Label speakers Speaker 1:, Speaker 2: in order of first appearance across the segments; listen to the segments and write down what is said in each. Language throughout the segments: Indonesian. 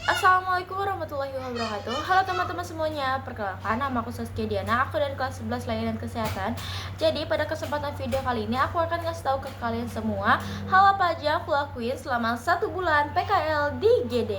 Speaker 1: Assalamualaikum warahmatullahi wabarakatuh. Halo teman-teman semuanya, perkenalkan nama aku Saskia Diana, aku dari kelas 11 Layanan Kesehatan. Jadi pada kesempatan video kali ini aku akan ngasih tahu ke kalian semua hal apa aja aku lakuin selama 1 bulan PKL di GD.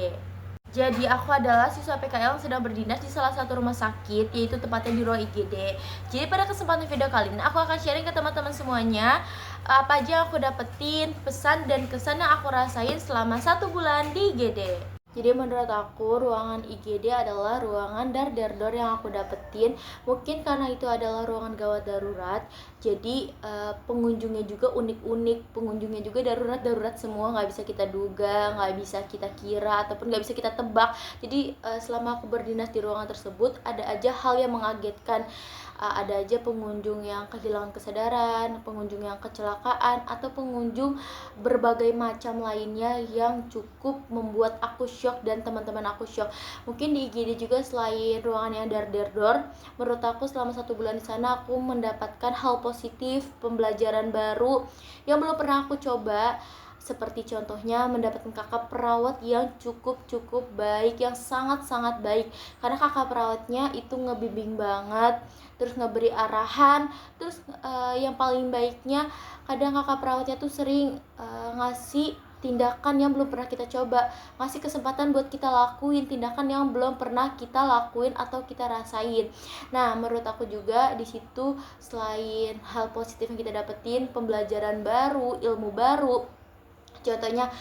Speaker 1: Jadi aku adalah siswa PKL yang sedang berdinas di salah satu rumah sakit, yaitu tepatnya di ruang IGD. Jadi pada kesempatan video kali ini aku akan sharing ke teman-teman semuanya apa aja yang aku dapetin, pesan dan kesan yang aku rasain selama 1 bulan di IGD. Jadi menurut aku ruangan IGD adalah ruangan dar-dar-dor yang aku dapetin. Mungkin karena itu adalah ruangan gawat darurat, jadi pengunjungnya juga unik-unik, pengunjungnya juga darurat-darurat semua, nggak bisa kita duga, nggak bisa kita kira, ataupun nggak bisa kita tebak. Jadi selama aku berdinas di ruangan tersebut, ada aja hal yang mengagetkan. Ada aja pengunjung yang kehilangan kesadaran, pengunjung yang kecelakaan, atau pengunjung berbagai macam lainnya yang cukup membuat aku shock dan teman-teman aku shock. Mungkin di IGD juga selain ruangan yang dar-dar-dor, menurut aku selama 1 bulan di sana aku mendapatkan hal positif, pembelajaran baru yang belum pernah aku coba. Seperti contohnya mendapatkan kakak perawat yang cukup baik, yang sangat baik. Karena kakak perawatnya itu ngebimbing banget, terus ngeberi arahan, terus yang paling baiknya kadang kakak perawatnya tuh sering ngasih tindakan yang belum pernah kita coba, ngasih kesempatan buat kita lakuin tindakan yang belum pernah kita lakuin atau kita rasain. Nah, menurut aku juga di situ selain hal positif yang kita dapetin, pembelajaran baru, ilmu baru. Contohnya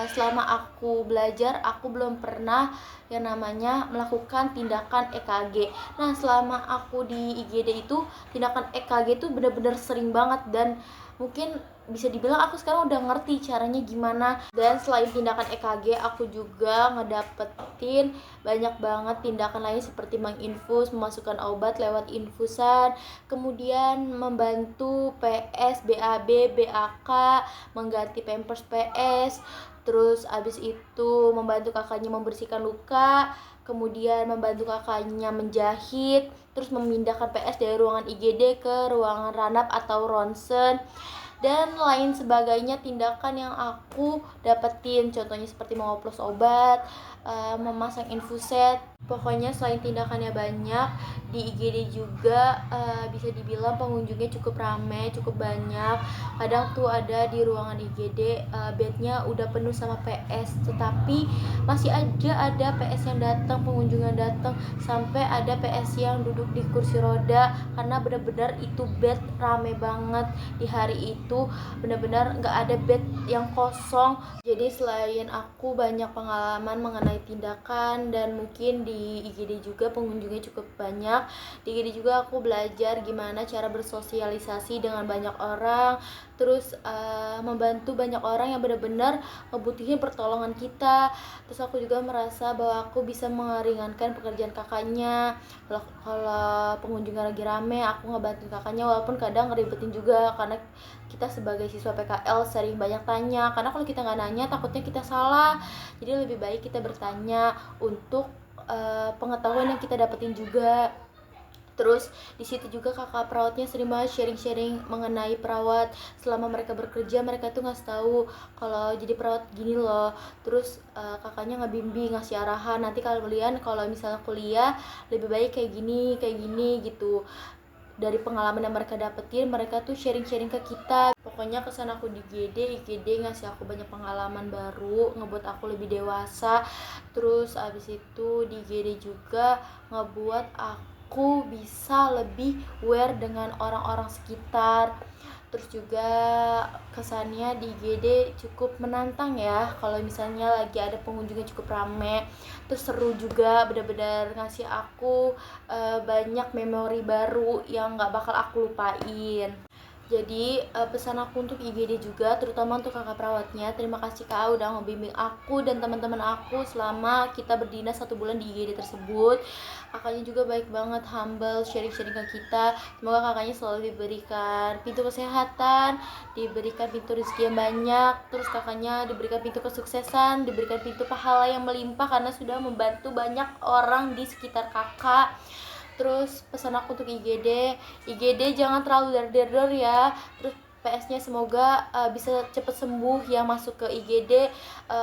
Speaker 1: selama aku belajar aku belum pernah yang namanya melakukan tindakan EKG. Nah, selama aku di IGD itu tindakan EKG itu benar-benar sering banget, dan mungkin bisa dibilang aku sekarang udah ngerti caranya gimana. Dan selain tindakan EKG, aku juga ngedapetin banyak banget tindakan lain seperti menginfus, memasukkan obat lewat infusan, kemudian membantu PS, BAB, BAK, mengganti pampers PS, terus abis itu membantu kakaknya membersihkan luka, kemudian membantu kakaknya menjahit, terus memindahkan PS dari ruangan IGD ke ruangan ranap atau ronsen, dan lain sebagainya tindakan yang aku dapetin. Contohnya seperti mengoplos obat, memasang infuset. Pokoknya selain tindakannya banyak, di IGD juga bisa dibilang pengunjungnya cukup ramai, cukup banyak. Kadang tuh ada di ruangan IGD bednya udah penuh sama PS, tetapi masih aja ada PS yang datang, pengunjung yang datang, sampai ada PS yang duduk di kursi roda karena benar-benar itu bed rame banget. Di hari itu benar-benar nggak ada bed yang kosong. Jadi selain aku banyak pengalaman mengenai tindakan, dan mungkin di IGD juga pengunjungnya cukup banyak, di IGD juga aku belajar gimana cara bersosialisasi dengan banyak orang, terus membantu banyak orang yang benar-benar ngebutuhin pertolongan kita. Terus aku juga merasa bahwa aku bisa meringankan pekerjaan kakaknya. Kalau pengunjungnya lagi rame, aku ngebantu kakaknya, walaupun kadang ngeribetin juga karena kita sebagai siswa PKL sering banyak tanya, karena kalau kita nggak nanya takutnya kita salah. Jadi lebih baik kita bertanya untuk pengetahuan yang kita dapetin juga. Terus di situ juga kakak perawatnya sering banget sharing-sharing mengenai perawat. Selama mereka bekerja, mereka tuh ngasih tahu kalau jadi perawat gini loh. Terus kakaknya ngebimbing, ngasih arahan, nanti kalian kalau misalnya kuliah lebih baik kayak gini gitu. Dari pengalaman yang mereka dapetin, mereka tuh sharing-sharing ke kita. Pokoknya kesan aku di IGD ngasih aku banyak pengalaman baru, ngebuat aku lebih dewasa. Terus abis itu di IGD juga ngebuat aku bisa lebih aware dengan orang-orang sekitar. Terus juga kesannya di IGD cukup menantang ya, kalau misalnya lagi ada pengunjungnya cukup rame. Terus seru juga, benar-benar ngasih aku banyak memori baru yang gak bakal aku lupain. Jadi pesan aku untuk IGD juga, terutama untuk kakak perawatnya, terima kasih kak udah ngebimbing aku dan teman-teman aku selama kita berdinas 1 bulan di IGD tersebut. Kakaknya juga baik banget, humble, sharing-sharing ke kita. Semoga kakaknya selalu diberikan pintu kesehatan, diberikan pintu rezeki yang banyak, terus kakaknya diberikan pintu kesuksesan, diberikan pintu pahala yang melimpah karena sudah membantu banyak orang di sekitar kakak. Terus pesan aku untuk IGD jangan terlalu dar-dar ya. Terus PS-nya semoga bisa cepat sembuh yang masuk ke IGD,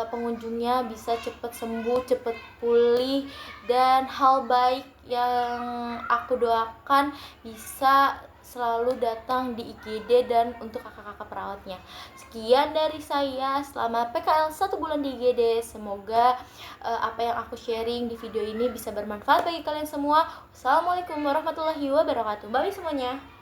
Speaker 1: pengunjungnya bisa cepat sembuh, cepat pulih, dan hal baik yang aku doakan bisa selalu datang di IGD dan untuk kakak-kakak perawatnya. Sekian dari saya selama PKL 1 bulan di IGD. Semoga apa yang aku sharing di video ini bisa bermanfaat bagi kalian semua. Wassalamualaikum warahmatullahi wabarakatuh. Bye semuanya.